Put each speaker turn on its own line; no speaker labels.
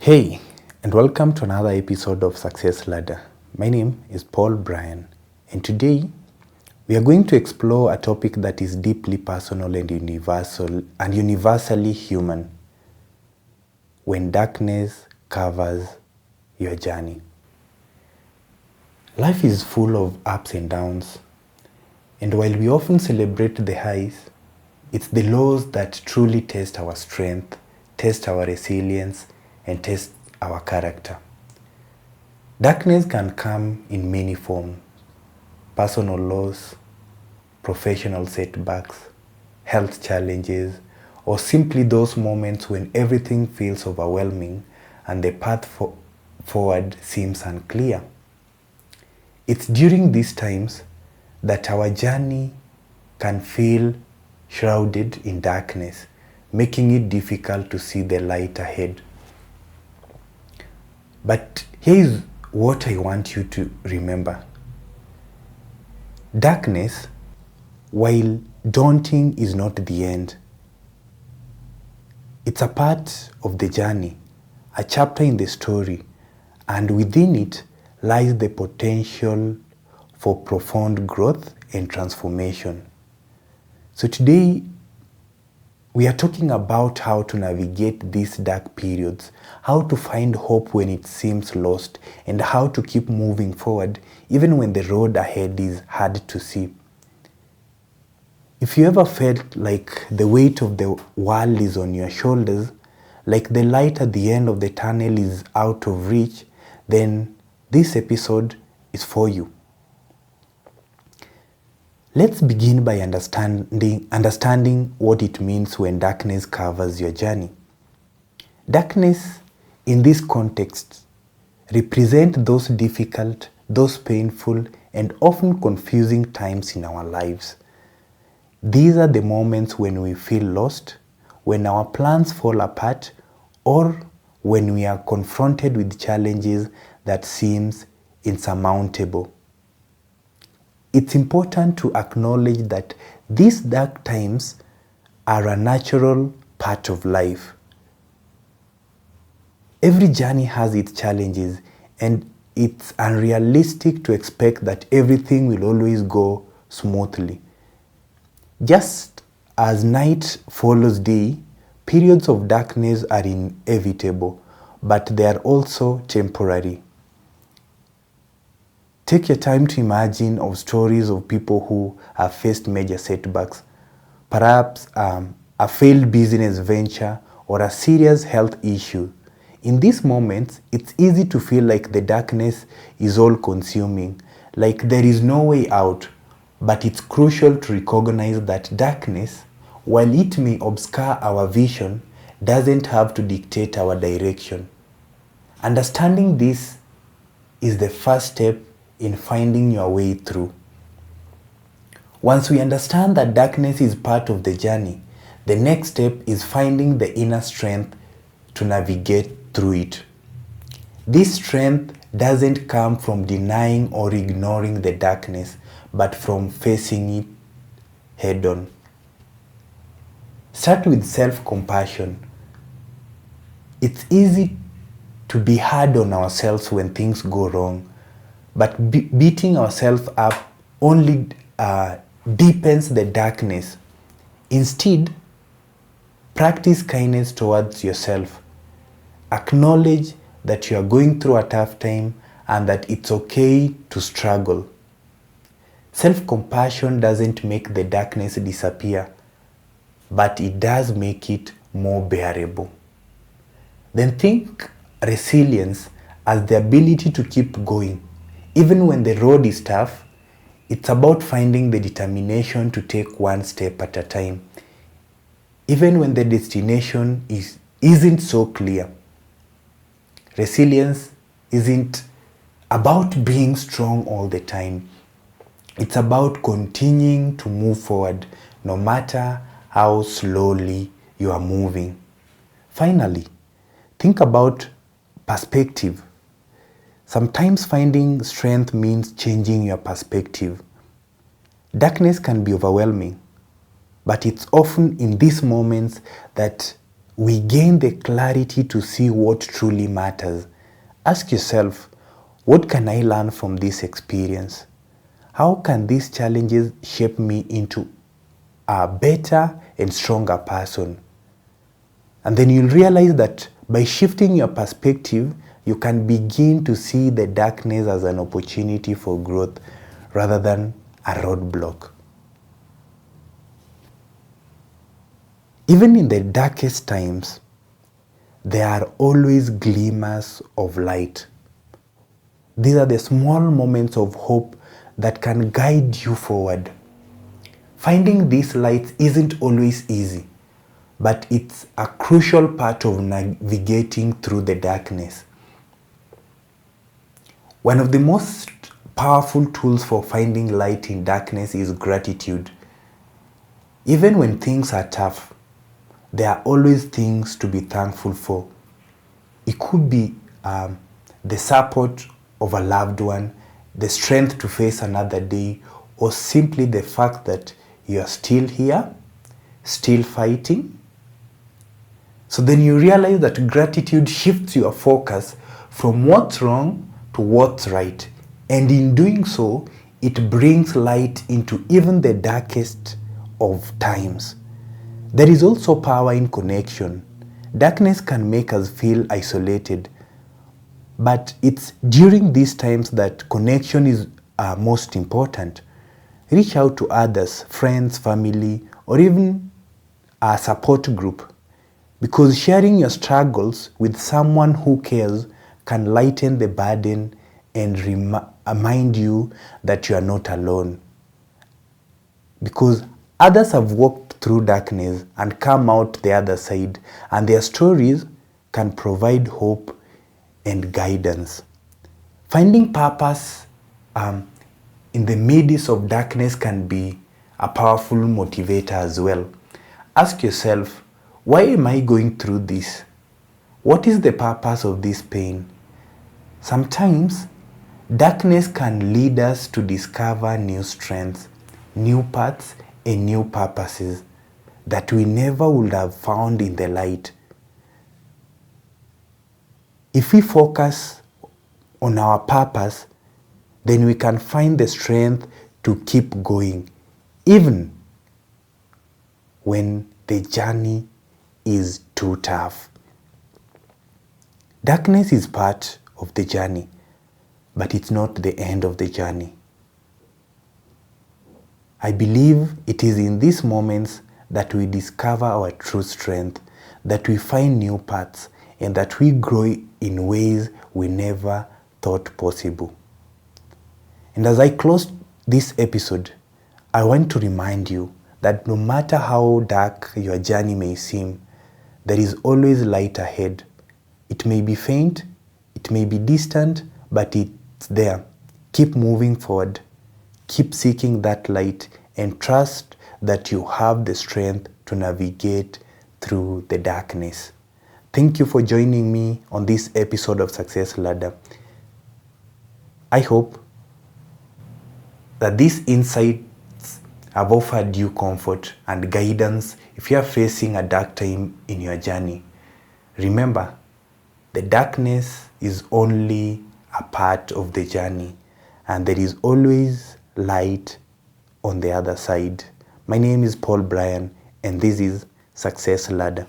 Hey, and welcome to another episode of Success Ladder. My name is Paul Bryan, and today we are going to explore a topic that is deeply personal and universally human. When darkness covers your journey. Life is full of ups and downs, and while we often celebrate the highs, it's the lows that truly test our strength, test our resilience, and test our character. Darkness can come in many forms: personal loss, professional setbacks, health challenges, or simply those moments when everything feels overwhelming and the path forward seems unclear. It's during these times that our journey can feel shrouded in darkness, making it difficult to see the light ahead. But here's what I want you to remember. Darkness, while daunting, is not the end. It's a part of the journey, a chapter in the story, and within it lies the potential for profound growth and transformation. So today, we are talking about how to navigate these dark periods, how to find hope when it seems lost, and how to keep moving forward even when the road ahead is hard to see. If you ever felt like the weight of the world is on your shoulders, like the light at the end of the tunnel is out of reach, then this episode is for you. Let's begin by understanding what it means when darkness covers your journey. Darkness, in this context, represent those difficult, those painful, and often confusing times in our lives. These are the moments when we feel lost, when our plans fall apart, or when we are confronted with challenges that seems insurmountable. It's important to acknowledge that these dark times are a natural part of life. Every journey has its challenges, and it's unrealistic to expect that everything will always go smoothly. Just as night follows day, periods of darkness are inevitable, but they are also temporary. Take your time to imagine of stories of people who have faced major setbacks, perhaps a failed business venture or a serious health issue. In these moments, it's easy to feel like the darkness is all-consuming, like there is no way out, but it's crucial to recognize that darkness, while it may obscure our vision, doesn't have to dictate our direction. Understanding this is the first step in finding your way through. Once we understand that darkness is part of the journey, the next step is finding the inner strength to navigate through it. This strength doesn't come from denying or ignoring the darkness, but from facing it head on. Start with self-compassion. It's easy to be hard on ourselves when things go wrong, but beating ourselves up only deepens the darkness. Instead, practice kindness towards yourself. Acknowledge that you are going through a tough time and that it's okay to struggle. Self-compassion doesn't make the darkness disappear, but it does make it more bearable. Then think resilience as the ability to keep going. Even when the road is tough, it's about finding the determination to take one step at a time. Even when the destination isn't so clear. Resilience isn't about being strong all the time. It's about continuing to move forward no matter how slowly you are moving. Finally, think about perspective. Sometimes finding strength means changing your perspective. Darkness can be overwhelming, but it's often in these moments that we gain the clarity to see what truly matters. Ask yourself, what can I learn from this experience? How can these challenges shape me into a better and stronger person? And then you'll realize that by shifting your perspective, you can begin to see the darkness as an opportunity for growth rather than a roadblock. Even in the darkest times, there are always glimmers of light. These are the small moments of hope that can guide you forward. Finding these lights isn't always easy, but it's a crucial part of navigating through the darkness. One of the most powerful tools for finding light in darkness is gratitude. Even when things are tough, there are always things to be thankful for. It could be the support of a loved one, the strength to face another day, or simply the fact that you are still here, still fighting. So then you realize that gratitude shifts your focus from what's wrong to what's right. And in doing so, it brings light into even the darkest of times. There is also power in connection. Darkness can make us feel isolated, but it's during these times that connection is most important. Reach out to others, friends, family, or even a support group, because sharing your struggles with someone who cares can lighten the burden and remind you that you are not alone. Because others have walked through darkness and come out the other side, and their stories can provide hope and guidance. Finding purpose in the midst of darkness can be a powerful motivator as well. Ask yourself, why am I going through this? What is the purpose of this pain? Sometimes, darkness can lead us to discover new strengths, new paths, and new purposes that we never would have found in the light. If we focus on our purpose, then we can find the strength to keep going, even when the journey is too tough. Darkness is part of the journey, but it's not the end of the journey. I believe it is in these moments that we discover our true strength, that we find new paths, and that we grow in ways we never thought possible. And as I close this episode, I want to remind you that no matter how dark your journey may seem, there is always light ahead. It may be faint, it may be distant, but it's there. Keep moving forward. Keep seeking that light and trust that you have the strength to navigate through the darkness. Thank you for joining me on this episode of Success Ladder. I hope that these insights have offered you comfort and guidance if you are facing a dark time in your journey. Remember, the darkness is only a part of the journey, and there is always light on the other side. My name is Paul Brian, and this is Success Ladder.